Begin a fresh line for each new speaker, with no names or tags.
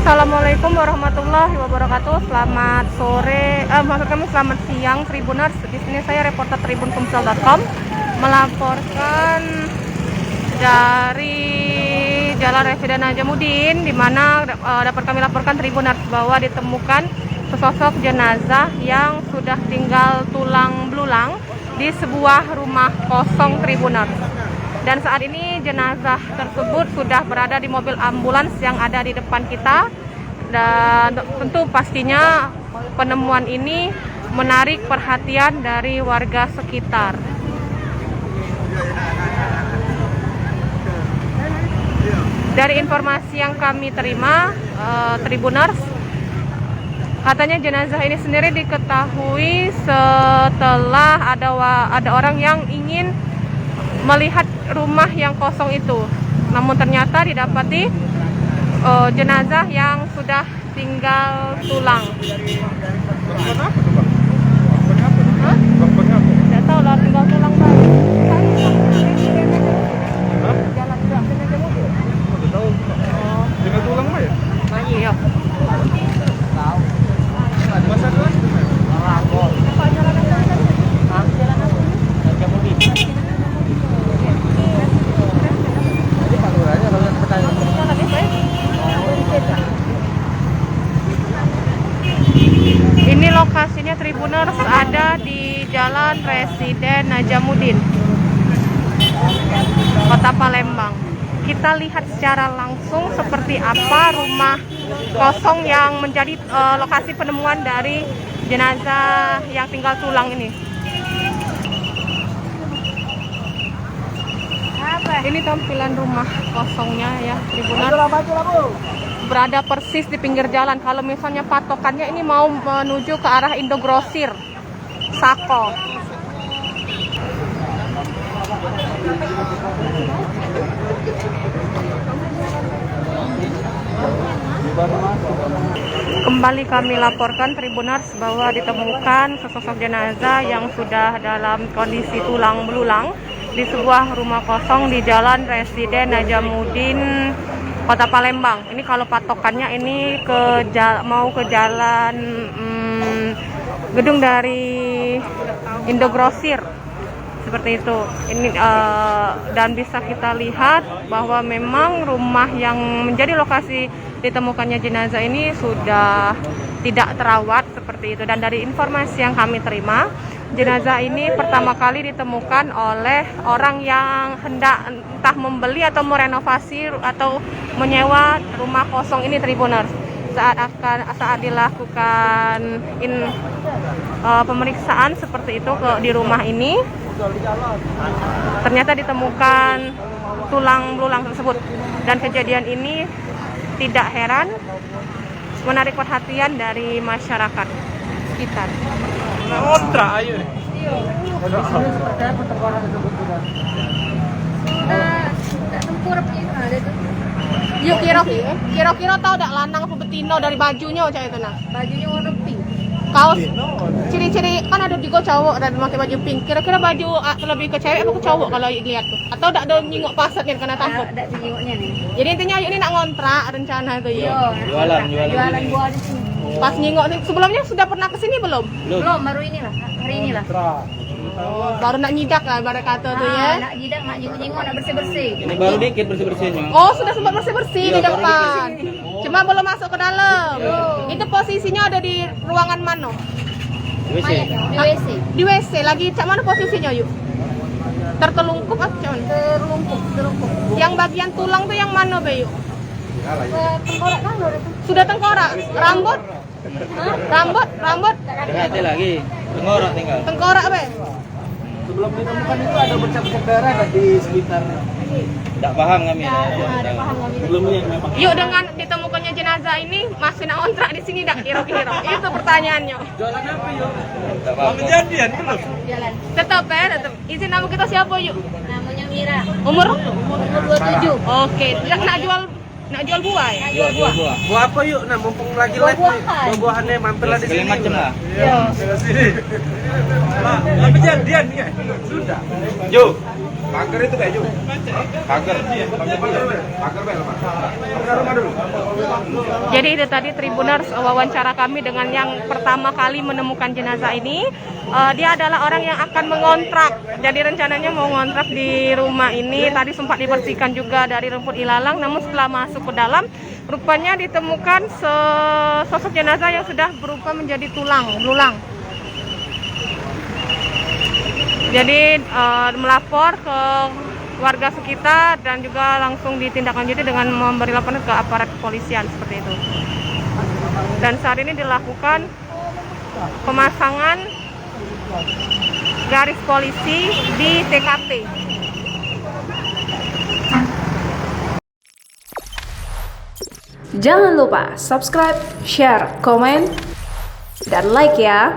Assalamualaikum warahmatullahi wabarakatuh. Selamat sore, maksud kami selamat siang Tribuners. Di sini saya reporter tribunfumsel.com melaporkan dari Jalan Residen Najamuddin, di mana dapat kami laporkan Tribuners bahwa ditemukan sesosok jenazah yang sudah tinggal tulang belulang di sebuah rumah kosong Tribuners. Dan saat ini jenazah tersebut sudah berada di mobil ambulans yang ada di depan kita. Dan tentu pastinya penemuan ini menarik perhatian dari warga sekitar. Dari informasi yang kami terima, Tribuners, katanya jenazah ini sendiri diketahui setelah ada orang yang ingin melihat rumah yang kosong itu, namun ternyata didapati jenazah yang sudah tinggal tulang. Tidak tahu lah, tinggal tulang baru. Jalan gerak dengan mobil.
Tinggal tulang mah ya?
Iya.
Tahu. Masa tuh? Lapor.
Jalan apa? Jalan apa?
Najamuddin. Ini lokasinya Tribuners ada di Jalan Residen Najamuddin, Kota Palembang. Kita lihat secara langsung seperti apa rumah kosong yang menjadi lokasi penemuan dari jenazah yang tinggal tulang ini. Ini tampilan rumah kosongnya ya, Tribuners. Berada persis di pinggir jalan. Kalau misalnya patokannya ini mau menuju ke arah Indogrosir Sako. Kembali kami laporkan Tribuners bahwa ditemukan sesosok jenazah yang sudah dalam kondisi tulang belulang di sebuah rumah kosong di Jalan Residen Najamuddin, Kota Palembang. Ini kalau patokannya ini mau ke jalan gedung dari Indogrosir seperti itu. Ini dan bisa kita lihat bahwa memang rumah yang menjadi lokasi ditemukannya jenazah ini sudah tidak terawat seperti itu. Dan dari informasi yang kami terima, jenazah ini pertama kali ditemukan oleh orang yang hendak entah membeli atau merenovasi atau menyewa rumah kosong ini, Tribuners. Saat dilakukan pemeriksaan seperti itu di rumah ini, ternyata ditemukan tulang belulang tersebut. Dan kejadian ini tidak heran menarik perhatian dari masyarakat sekitar. Kontra ayo.
Yuk kira-kira tahu tak lanang apa betino dari bajunya cak itu nah?
Bajunya warna pink.
Kaos ciri-ciri kan ada juga cowok dan pakai baju pink. Kira-kira baju lebih ke cewek apa ke cowok kalau lihat tuh? Atau tak ada nyingok pasat nih karena takut?
Ada nyingoknya nih.
Jadi intinya yuk ini nak ngontrak rencana itu ya.
Jualan
Jualan di sini.
Pas nyingok nih, sebelumnya sudah pernah kesini belum?
Belum, baru inilah, hari inilah.
Oh, baru nak nyidak lah ibarat kata tuh ya.
Nak jidak, nak nyingok, nak bersih-bersih.
Ini baru dikit bersih-bersihnya.
Oh, sudah sempat bersih-bersih
Iya,
di
baru
depan. Cuma belum masuk ke dalam.
Belum.
Itu posisinya ada di ruangan mana?
WC.
Mayat di WC.
Di WC. Lagi cak mana posisinya yuk? Tertelungkup apa cak mana?
Terlungkup.
Yang bagian tulang tuh yang mana be yuk?
Tengkorak kan udah.
Sudah tengkorak. Rambut? Rambut?
Hati lagi. Tengkorak tinggal.
Tengkorak be?
Sebelum ditemukan itu ada bercak-bercak darah nggak di sekitar?
Tidak paham kami.
Ada paham kami.
Sebelumnya memang
Yuk, dengan ditemukannya jenazah ini masih nak kontrak di sini dak kira-kira? Itu pertanyaannya.
jualan apa yuk?
Tidak paham.
Kejadian belum?
Jalan.
Tetap tetap. Izin nama kita siapa yuk?
Namanya Mira.
Umur?
Umur 27.
Oke, nak jual Nak jual buah ya?
Jual buah.
Buah apa yuk? Nah, mumpung lagi live nih.
Buah-buahan.
Buah-buahannya mampir lah di sini.
macam lah.
Iya.
Tapi Dian ya. Sudah.
Ju, pagar itu kayak Ju. Pagar. Pagar rumah dulu.
Jadi itu tadi Tribuners wawancara kami dengan yang pertama kali menemukan jenazah ini. Dia adalah orang yang akan mengontrak. Jadi rencananya mau ngontrak di rumah ini. Tadi sempat dibersihkan juga dari rumput ilalang. Namun setelah masuk ke dalam, rupanya ditemukan sosok jenazah yang sudah berubah menjadi belulang. Jadi melapor ke warga sekitar dan juga langsung ditindaklanjuti dengan memberi laporan ke aparat kepolisian seperti itu. Dan saat ini dilakukan pemasangan garis polisi di TKP.
Jangan lupa subscribe, share, komen, dan like ya.